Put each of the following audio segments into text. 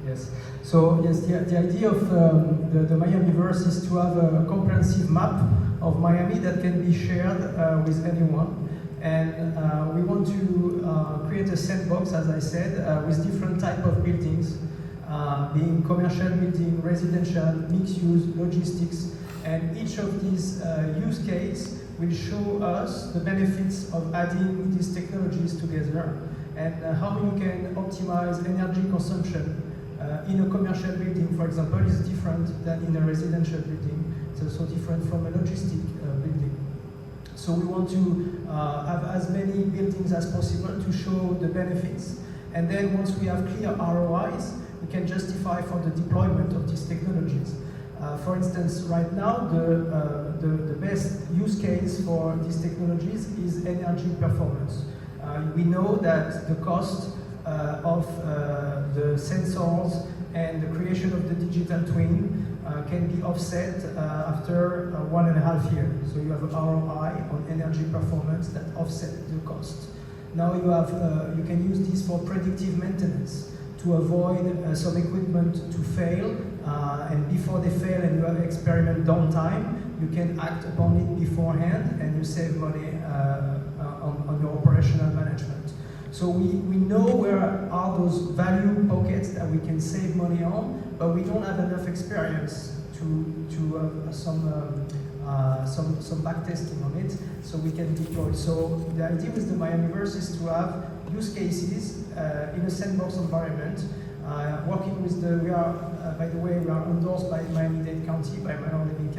Yes. So yes, the idea of the MiamiVerse is to have a comprehensive map of Miami that can be shared with anyone. And we want to create a sandbox, as I said, with different type of buildings, being commercial building, residential, mixed use, logistics, and each of these use case will show us the benefits of adding these technologies together and how you can optimize energy consumption in a commercial building, for example, is different than in a residential building. It's also different from a logistic building. So we want to have as many buildings as possible to show the benefits. And then once we have clear ROIs, we can justify for the deployment of these technologies. For instance, right now, the best use case for these technologies is energy performance. We know that the cost of the sensors and the creation of the digital twin can be offset after 1.5 years. So you have an ROI on energy performance that offset the cost. Now you can use this for predictive maintenance to avoid some equipment to fail, and before they fail and you have experiment downtime, you can act upon it beforehand and you save money on your operational management. So we know where are those value pockets that we can save money on, but we don't have enough experience to have some backtesting on it, so we can deploy. So the idea with the MiamiVerse is to have use cases in a sandbox environment, working with by the way, we are endorsed by Miami-Dade County, by Matthieu.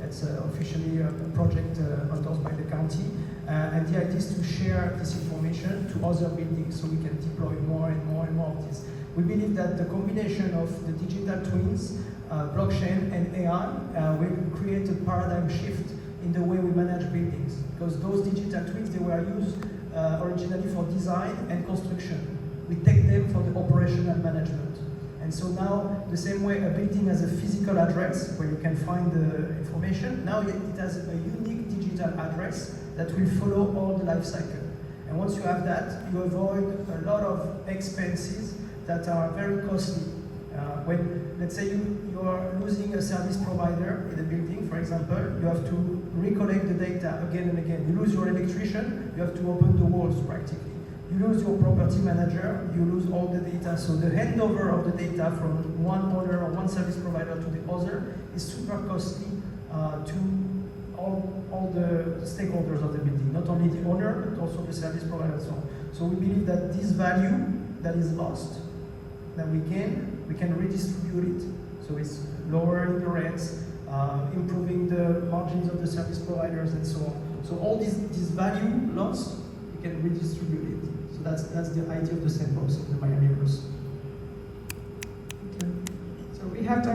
It's officially a project endorsed by the county. And the idea is to share this information to other buildings so we can deploy more and more and more of this. We believe that the combination of the digital twins, blockchain and AI will create a paradigm shift in the way we manage buildings. Because those digital twins, they were used originally for design and construction. We take them for the operational management. And so now, the same way a building has a physical address where you can find the information, now it has a unique digital address that will follow all the life cycle. And once you have that, you avoid a lot of expenses that are very costly. When, let's say you are losing a service provider in a building, for example, you have to recollect the data again and again. You lose your electrician, you have to open the walls practically. You lose your property manager, you lose all the data. So the handover of the data from one owner or one service provider to the other is super costly to all the stakeholders of the building, not only the owner, but also the service provider and so on. So we believe that this value that is lost, that we can redistribute it. So it's lowering the rents, improving the margins of the service providers and so on. So all this value lost, we can redistribute it. So that's the idea of the sandbox of the MiamiVerse. So we have time